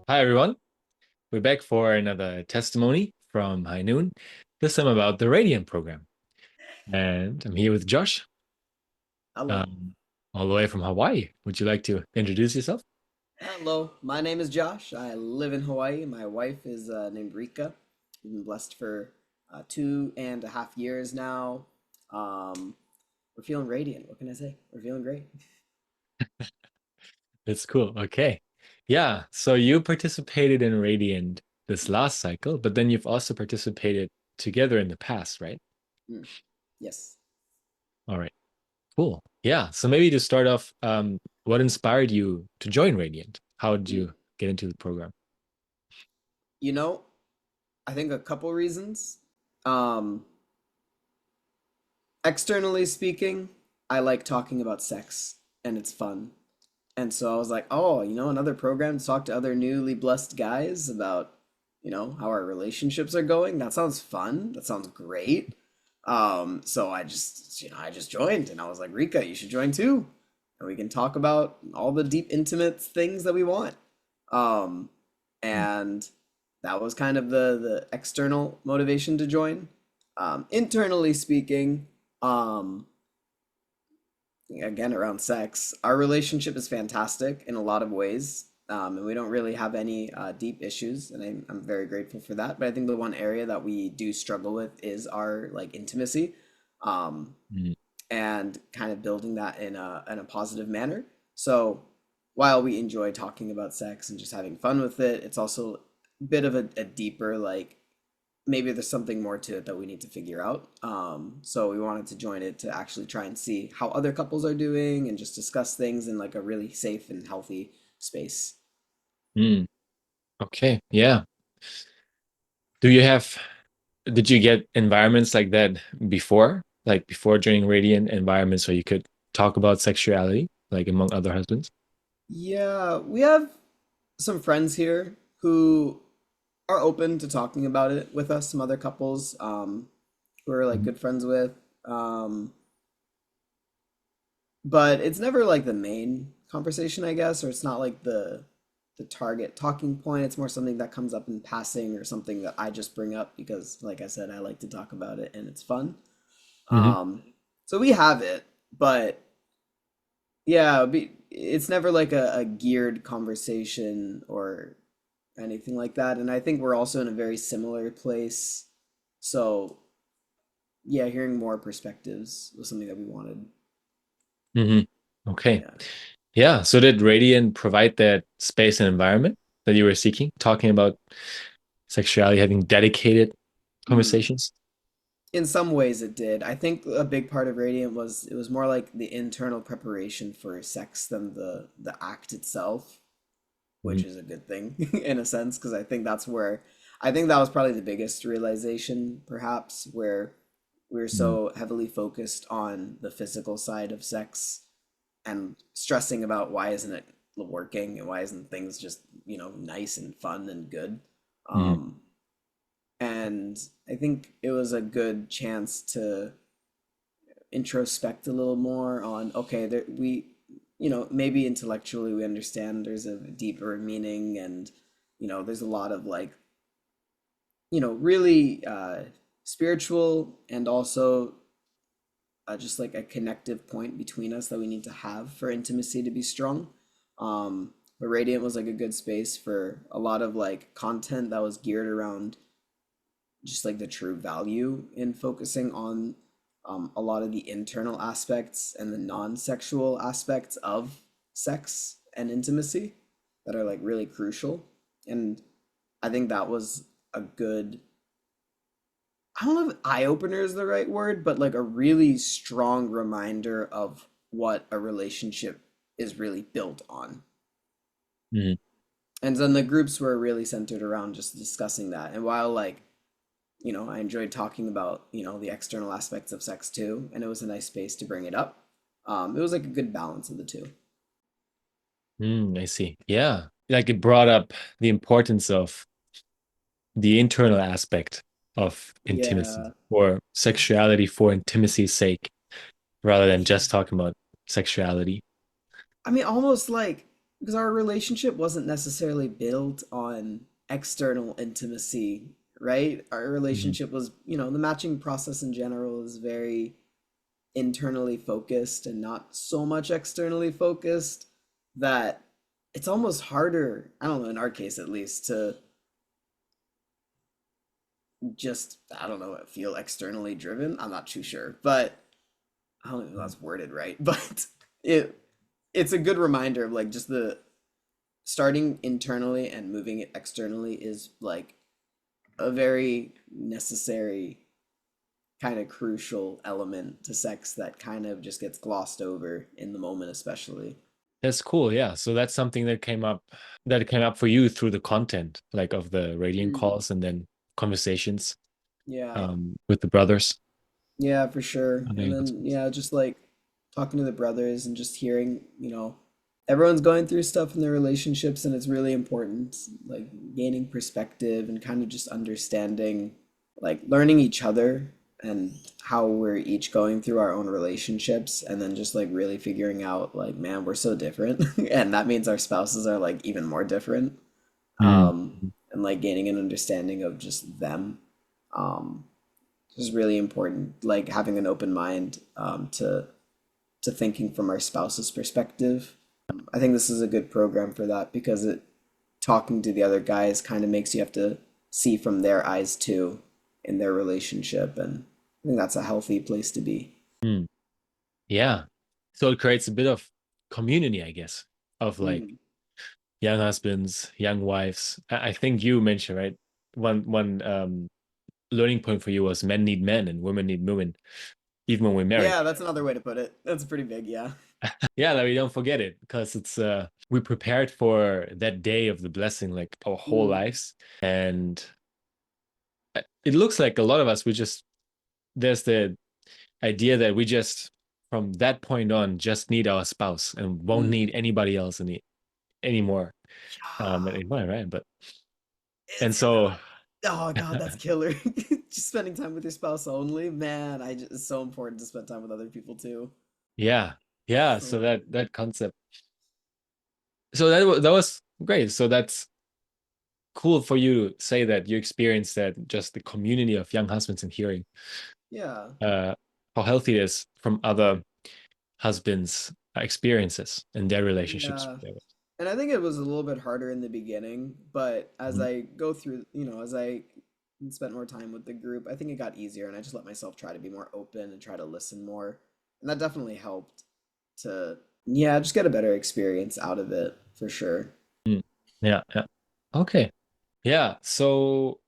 Hi, everyone. We're back for another testimony from High Noon, this time about the Radiant program. And I'm here with Josh, Hello. um, all the way from Hawaii. Would you like to introduce yourself? Hello. My name is Josh. I live in Hawaii. My wife is named Rika. We've been blessed for 2.5 years now. Um, we're feeling radiant. What can I say? We're feeling great. It's cool. Okay. Yeah. So you participated in Radiant this last cycle, but then you've also participated together in the past, right? Mm, yes. All right. Cool. Yeah. So maybe to start off, what inspired you to join Radiant? How did Mm. you get into the program? You know, I think a couple reasons. Um, Externally speaking, I like talking about sex and it's fun. And so I was like, oh, another program to talk to other newly blessed guys about, how our relationships are going. That sounds fun. That sounds great. So I just joined and I was like, Rika, you should join too. And we can talk about all the deep, intimate things that we want. Um, and that was kind of the external motivation to join. Internally speaking, um, again around sex, our relationship is fantastic in a lot of ways, and we don't really have any deep issues, and I'm very grateful for that. But I think the one area that we do struggle with is our like intimacy, um, Mm, and kind of building that in a positive manner. So while we enjoy talking about sex and just having fun with it, it's also a bit of a deeper like maybe there's something more to it that we need to figure out. So we wanted to join it to actually try and see how other couples are doing and just discuss things in like a really safe and healthy space. mm. Okay. Yeah. Do you have, did you get environments like that before? Like before joining Radiant environments where you could talk about sexuality, like among other husbands? Yeah, we have some friends here who are open to talking about it with us, some other couples who are like Mhm. good friends with. Um, but it's never like the main conversation, I guess, or it's not like the target talking point. It's more something that comes up in passing or something that I just bring up because, like I said, I like to talk about it and it's fun. Hmm. Um, so we have it, but yeah, it's never like a geared conversation or anything like that. And I think we're also in a very similar place. So yeah, hearing more perspectives was something that we wanted. Hmm. Okay. Yeah. Yeah. So did Radiant provide that space and environment that you were seeking, talking about sexuality, having dedicated Hmm. conversations? In some ways it did. I think a big part of Radiant was it was more like the internal preparation for sex than the act itself, which Mhm. is a good thing in a sense because I think that was probably the biggest realization perhaps where we were Mhm. so heavily focused on the physical side of sex and stressing about why isn't it working and why isn't things just, nice and fun and good. Mhm. Um, and I think it was a good chance to introspect a little more on okay there we maybe intellectually we understand there's a deeper meaning and there's a lot of like really spiritual and also just like a connective point between us that we need to have for intimacy to be strong. But Radiant was like a good space for a lot of like content that was geared around just like the true value in focusing on a lot of the internal aspects and the non-sexual aspects of sex and intimacy that are like really crucial. And I think that was a good, I don't know if eye opener is the right word, but like a really strong reminder of what a relationship is really built on. Mhm. And then the groups were really centered around just discussing that. And while like I enjoyed talking about, the external aspects of sex too, and it was a nice space to bring it up. It was like a good balance of the two. I see. Yeah. Like it brought up the importance of the internal aspect of Yeah. intimacy or sexuality for intimacy's sake rather than Yeah. just talking about sexuality. I mean, almost like, because our relationship wasn't necessarily built on external intimacy, right? Our Mhm. relationship was, the matching process in general is very internally focused and not so much externally focused that it's almost harder, I don't know, in our case at least, to just, I don't know, feel externally driven. I'm not too sure, but I don't know if that's worded right, but it it's a good reminder of like just the starting internally and moving it externally is like a very necessary kind of crucial element to sex that kind of just gets glossed over in the moment, especially. That's cool. Yeah. So that's something that came up for you through the content, like of the radiant Mm, calls and then conversations yeah. with the brothers Yeah, for sure. on the And young then, husbands. yeah, just like talking to the brothers and just hearing, everyone's going through stuff in their relationships, and it's really important, like gaining perspective and kind of just understanding, like learning each other and how we're each going through our own relationships, and then just like really figuring out, like, man, we're so different. And that means our spouses are like even more different. Mm. And like gaining an understanding of just them. Um, is really important. Like having an open mind to thinking from our spouse's perspective. I think this is a good program for that because it talking to the other guys kind of makes you have to see from their eyes too in their relationship, and I think that's a healthy place to be. Mm. Yeah. So it creates a bit of community, I guess, of like Mm. young husbands, young wives. I think you mentioned, right? One learning point for you was men need men and women need women, even when we're married. Yeah, that's another way to put it. That's pretty big, yeah. Yeah, that we don't forget it because it's we prepared for that day of the blessing like our whole Mm. lives. And it looks like a lot of us we just there's the idea that we just from that point on just need our spouse and won't Mm. need anybody else anymore Yeah, anymore, right? But and it's so oh god, that's killer. Just spending time with your spouse only, man. It's so important to spend time with other people too. yeah, yeah, So so important. that concept, so that was great. So that's cool for you to say that you experienced that, just the community of young husbands, and hearing Yeah, uh how healthy it is from other husbands experiences and their relationships yeah. with their wives. And I think it was a little bit harder in the beginning, but as Mhm. I go through, as I spent more time with the group, I think it got easier and I just let myself try to be more open and try to listen more. And that definitely helped to, yeah, just get a better experience out of it for sure. Mm. Yeah, yeah. Okay. Yeah. So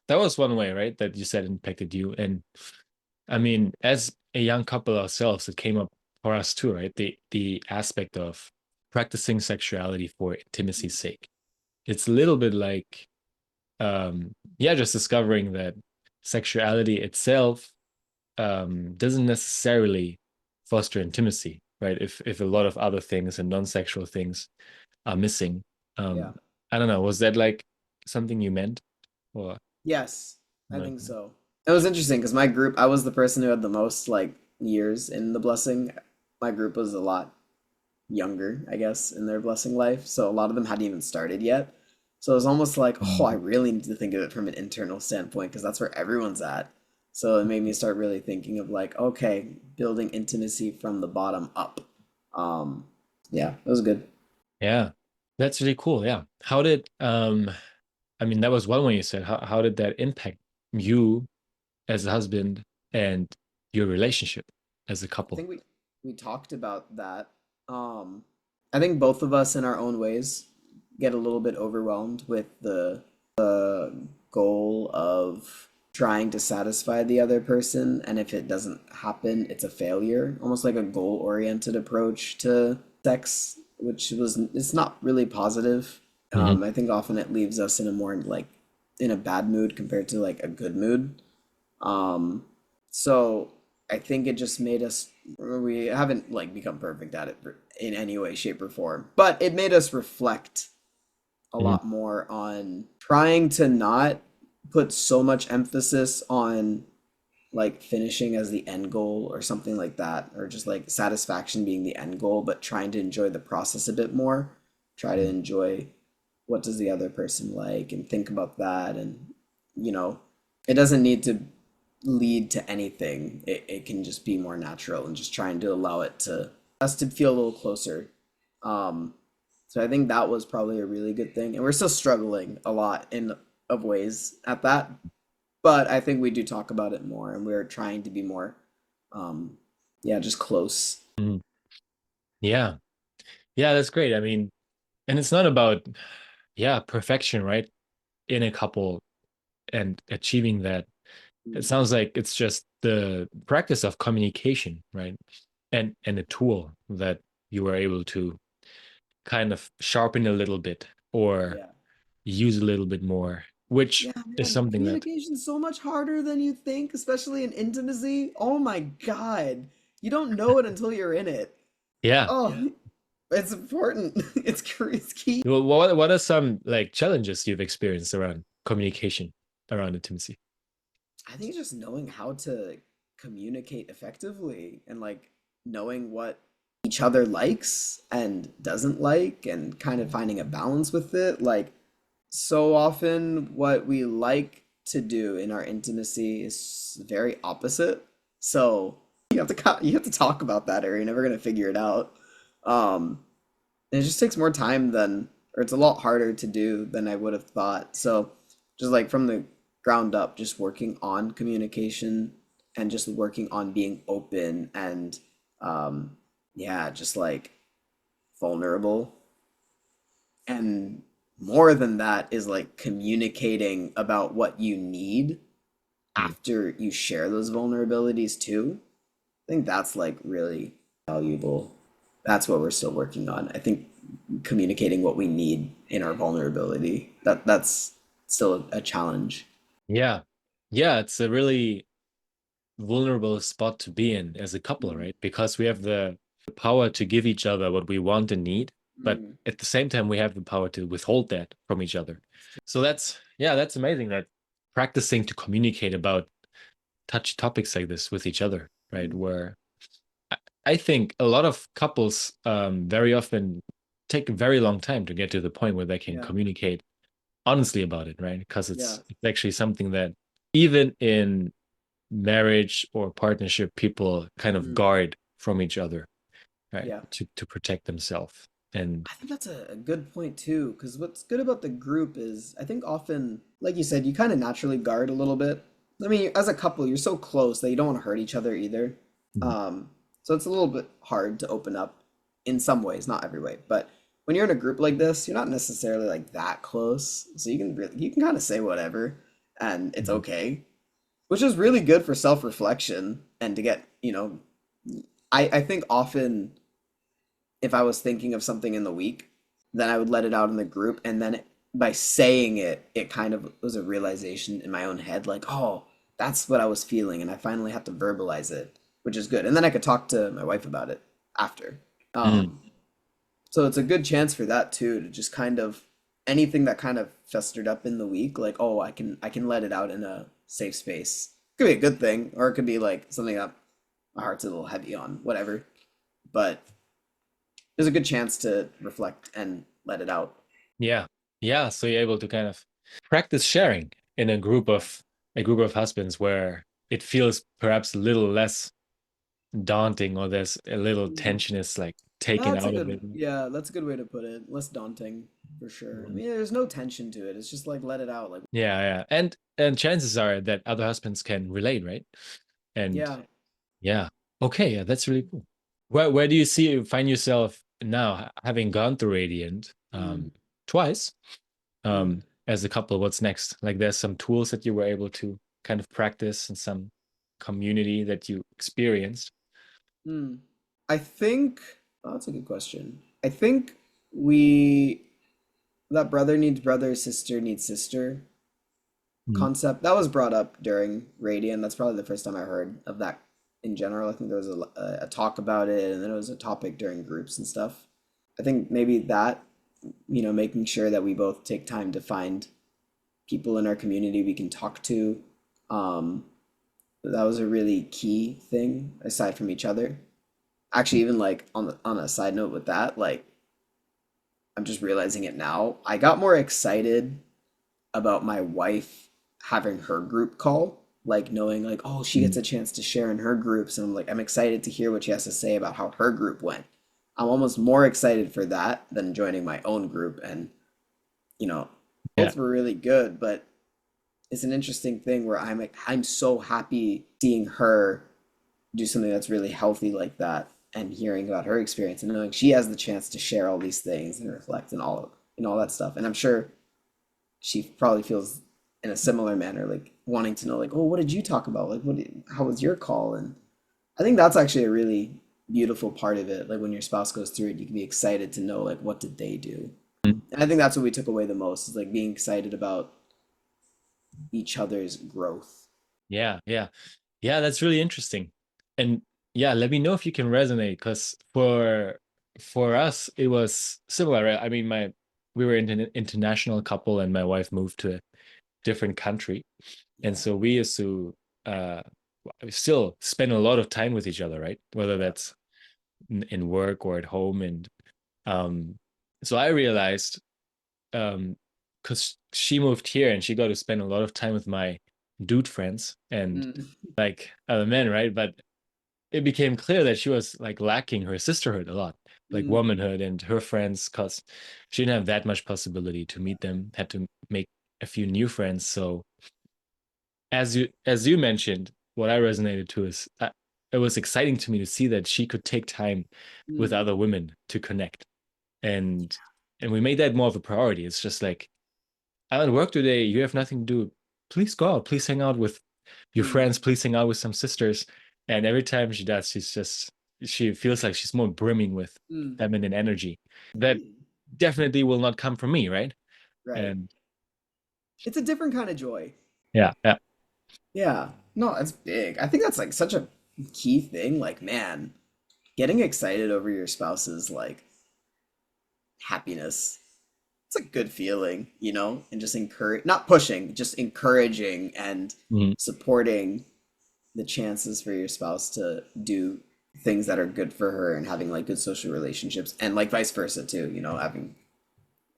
that was one way, right? That you said impacted you. And I mean, as a young couple ourselves, it came up for us too, right? The aspect of practicing sexuality for intimacy's sake. It's a little bit like yeah, just discovering that sexuality itself doesn't necessarily foster intimacy, right? If a lot of other things and non-sexual things are missing. Yeah. Um, I don't know, was that like something you meant or Yes, I no? think so. It was interesting because my group, I was the person who had the most like years in the blessing. My group was a lot younger, I guess, in their blessing life. So a lot of them hadn't even started yet. So it was almost like, oh, I Mhm. really need to think of it from an internal standpoint because that's where everyone's at. So it made me start really thinking of like, okay, building intimacy from the bottom up. Um, yeah, it was good. Yeah, that's really cool. Yeah. How did I mean that was one way you said how did that impact you as a husband and your relationship as a I couple? think we talked about that. Um, I think both of us in our own ways get a little bit overwhelmed with the goal of trying to satisfy the other person, and if it doesn't happen, it's a failure. Almost like a goal-oriented approach to sex, which was it's not really positive. Hmm. I think often it leaves us in a more like in a bad mood compared to like a good mood. Um, so I think it just made us, we haven't like become perfect at it in any way, shape, or form, but it made us reflect a Hmm. lot more on trying to not put so much emphasis on like finishing as the end goal or something like that, or just like satisfaction being the end goal, but trying to enjoy the process a bit more. try to enjoy what does the other person like and think about that. And, you know, it doesn't need to lead to anything. It can just be more natural and just trying to allow it to us to feel a little closer. Um, so I think that was probably a really good thing. And we're still struggling a lot in of ways at that. But I think we do talk about it more and we're trying to be more um yeah, just close. Mhm. Yeah. Yeah, that's great. I mean, and it's not about, yeah, perfection, right? In a couple and achieving that. It Mm, sounds like it's just the practice of communication, right? And a tool that you were able to kind of sharpen a little bit or yeah. use a little bit more, which Yeah, is man, something that, communication's so much harder than you think, especially in intimacy. Oh my God. You don't know it until you're in it. yeah. Oh, it's important. It's key. Well, what are some like challenges you've experienced around communication, around intimacy? I think just knowing how to communicate effectively and like knowing what each other likes and doesn't like and kind of finding a balance with it. Like so often what we like to do in our intimacy is very opposite. So you have to talk about that or you're never gonna figure it out. And it just takes more time than, or it's a lot harder to do than I would have thought. So just like from the ground up, just working on communication and just working on being open and um, yeah, just like vulnerable. And more than that is like communicating about what you need Mm. after you share those vulnerabilities too. I think that's like really valuable. That's what we're still working on. I think communicating what we need in our vulnerability. That's still a challenge. Yeah. Yeah, it's a really vulnerable spot to be in as a couple, Mm, right? Because we have the power to give each other what we want and need, but mm, at the same time, we have the power to withhold that from each other. So that's, yeah, that's amazing that practicing to communicate about touchy topics like this with each other, right? mm. Where I, I think a lot of couples very often take a very long time to get to the point where they can Yeah, communicate honestly about it, right? Because yeah, it's actually something that even in marriage or partnership, people kind of mm, guard from each other, right? yeah. To protect themselves. And I think that's a good point too, because what's good about the group is I think often, like you said, you kind of naturally guard a little bit. I mean, as a couple, you're so close that you don't want to hurt each other either. Mhm. So it's a little bit hard to open up in some ways, not every way. But when you're in a group like this, you're not necessarily like that close, so you can kind of say whatever, and it's Mhm. okay, which is really good for self-reflection and to get, I think often if I was thinking of something in the week, then I would let it out in the group. And then by saying it, it kind of was a realization in my own head, like, oh, that's what I was feeling. And I finally have to verbalize it, which is good. And then I could talk to my wife about it after. Mhm. Um, so it's a good chance for that too, to just kind of anything that kind of festered up in the week, like, oh, I can let it out in a safe space. Could be a good thing, or it could be like something that my heart's a little heavy on, whatever. But there's a good chance to reflect and let it out. Yeah. Yeah. So you're able to kind of practice sharing in Yeah. a group of husbands where it feels perhaps a little less daunting or there's a little Mm. tension is like taken That's a out of good, it. yeah, that's a good way to put it. Less daunting for sure. I Mhm. mean, there's no tension to it. It's just like let it out. Like, Yeah, yeah. And chances are that other husbands can relate, right? And yeah. yeah. Okay, yeah, that's really cool. Where do you find yourself now, having gone through Radiant Mm, twice, mm, as a couple? What's next? Like there's some tools that you were able to kind of practice and some community that you experienced. mm. I think, oh, that's a good question. I think we, that brother needs brother, sister needs sister Mm, concept that was brought up during Radiant. That's probably the first time I heard of that in general. I think there was a talk about it, and then it was a topic during groups and stuff. I think maybe that, making sure that we both take time to find people in our community we can talk to. Um, that was a really key thing aside from each other. Actually, even like on a side note with that, like I'm just realizing it now. I got more excited about my wife having her group call, like knowing like, oh, she gets Mm. a chance to share in her groups, and I'm like, I'm excited to hear what she has to say about how her group went. I'm almost more excited for that than joining my own group, and you know, Yeah. both were really good, but it's an interesting thing where I'm like, I'm so happy seeing her do something that's really healthy like that and hearing about her experience and knowing she has the chance to share all these things and reflect and all that stuff. And I'm sure she probably feels in a similar manner, like wanting to know, like, oh, what did you talk about? Like, how was your call? And I think that's actually a really beautiful part of it. Like when your spouse goes through it, you can be excited to know, like, what did they do? Mm. And I think that's what we took away the most is like being excited about each other's growth. Yeah. Yeah. Yeah, that's really interesting. And yeah, let me know if you can resonate because for us it was similar, right? I mean, my we were an international couple and my wife moved to a different country. And Yeah. so we used to uh still spend a lot of time with each other, right? Whether Yeah. that's in work or at home. And um so I realized because she moved here and she got to spend a lot of time with my dude friends and Mm. like other men, right? But it became clear that she was like lacking her sisterhood a lot, like Mm. womanhood and her friends, because she didn't have that much possibility to meet them, had to make a few new friends. So as you mentioned, what I resonated to is it was exciting to me to see that she could take time with Mm. other women to connect, and and we made that more of a priority. It's just like I'm at work today, you have nothing to do. Please go out, please hang out with your Mm. friends, please hang out with some sisters. And every time she does, she feels like she's more brimming with Mm. feminine energy. That Mm. definitely will not come from me, right? Right. And It's a different kind of joy. yeah, yeah. Yeah. No, that's big. I think that's like such a key thing. Like, man, getting excited over your spouse's like happiness. It's a good feeling, and just encourage, not pushing, just encouraging and Mhm. supporting the chances for your spouse to do things that are good for her and having like good social relationships and like vice versa too, having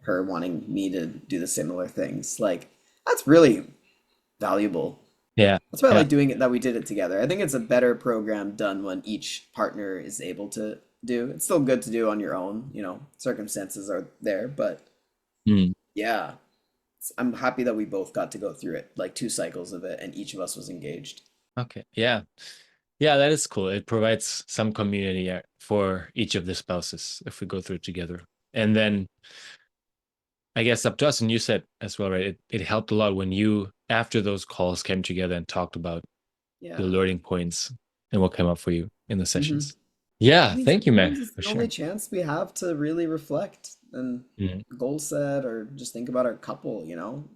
her wanting me to do the similar things. Like that's really valuable. Yeah, That's why I yeah. like doing it that we did it together. I think it's a better program done when each partner is able to do. It's still good to do on your own, circumstances are there, but Mm. yeah, I'm happy that we both got to go through it, like two cycles of it, and each of us was engaged. Okay. Yeah. Yeah, that is cool. It provides some community for each of the spouses if we go through it together. And then I guess up to us, and you said as well, right? It helped a lot when you, after those calls, came together and talked about the Yeah. learning points and what came up for you in the Hmm. sessions. I Yeah, mean, thank you, man, sometimes it's for the only sharing. chance we have to really reflect and Mhm. goal set or just think about our couple,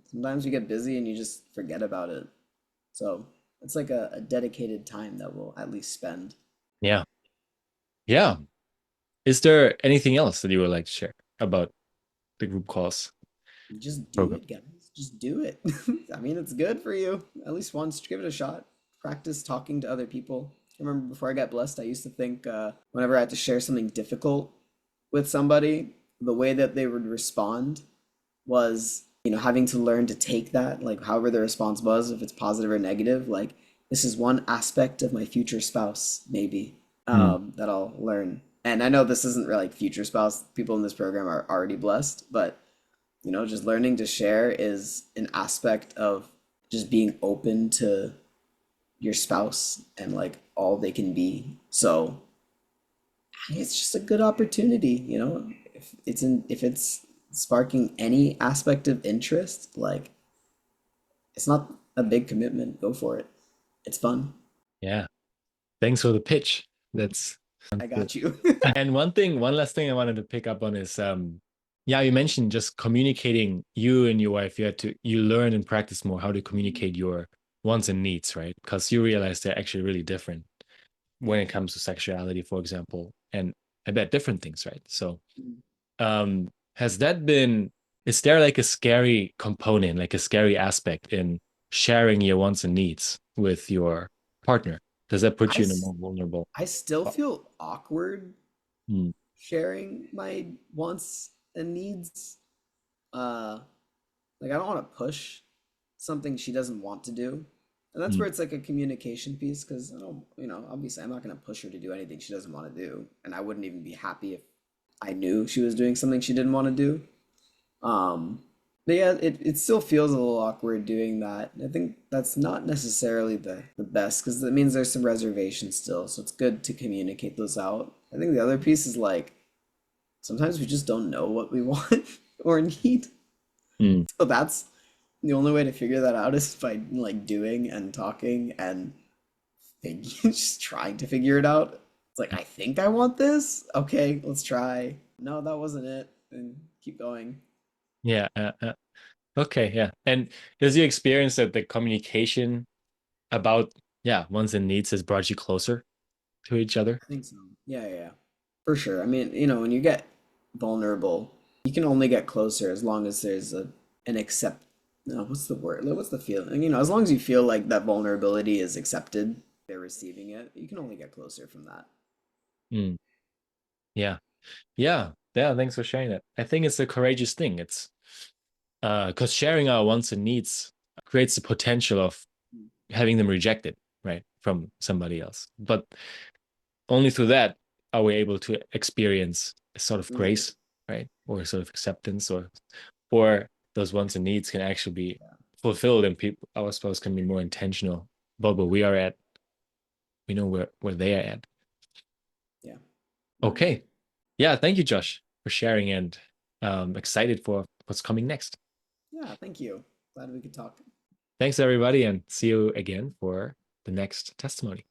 Sometimes we get busy and you just forget about it. So it's like a dedicated time that we'll at least spend. Yeah, yeah. Is there anything else that you would like to share about the group calls Just do program? it, guys. Just do it. I mean, it's good for you. At least once, give it a shot. Practice talking to other people. I remember before I got blessed, I used to think whenever I had to share something difficult with somebody, the way that they would respond was, having to learn to take that, like however the response was, if it's positive or negative, like this is one aspect of my future spouse, maybe, Mm. that I'll learn. And I know this isn't really like future spouse. People in this program are already blessed, but just learning to share is an aspect of just being open to your spouse and like all they can be. So it's just a good opportunity, if it's sparking any aspect of interest, like it's not a big commitment. Go for it. It's fun. Yeah, thanks for the pitch. That's I good. got you. And one last thing I wanted to pick up on is, yeah, you mentioned just communicating. You and your wife, you learn and practice more how to communicate your wants and needs, right? Because you realize they're actually really different when it comes to sexuality, for example, and I bet different things, right? So, has that been? Is there like a scary component, like a scary aspect in sharing your wants and needs with your partner? Does that put I, you in a s- more vulnerable I still spot? feel awkward Mm. sharing my wants. it needs like I don't want to push something she doesn't want to do. And that's Mm, where it's like a communication piece because I don't, obviously I'm not going to push her to do anything she doesn't want to do. And I wouldn't even be happy if I knew she was doing something she didn't want to do. Um, but yeah, it still feels a little awkward doing that. I think that's not necessarily the best because that means there's some reservations still. So it's good to communicate those out. I think the other piece is like sometimes we just don't know what we want or need. mm, So that's the only way to figure that out is by like doing and talking and just trying to figure it out. It's like, I think I want this. Okay, let's try. No, that wasn't it. And keep going. yeah. Okay. Yeah. And does you experience that the communication about, yeah, wants and needs has brought you closer to each other? I think so. Yeah, yeah, yeah. For sure. I mean, when you get vulnerable, you can only get closer as long as there's an accept. No, what's the word? Like, what's the feeling? As long as you feel like that vulnerability is accepted, they're receiving it. You can only get closer from that. Mm, yeah. Yeah. Yeah. Thanks for sharing that. I think it's a courageous thing. It's because sharing our wants and needs creates the potential of having them rejected, right, from somebody else. But only through that are we able to experience a sort of Right. grace, right, or a sort of acceptance, or those wants and needs can actually be Yeah. fulfilled, and people, I suppose, can be more intentional about where we are at. We know where they are at. Yeah. Nice. Okay, yeah. Thank you, Josh, for sharing, and excited for what's coming next. Yeah, thank you. Glad we could talk. Thanks, everybody, and see you again for the next testimony.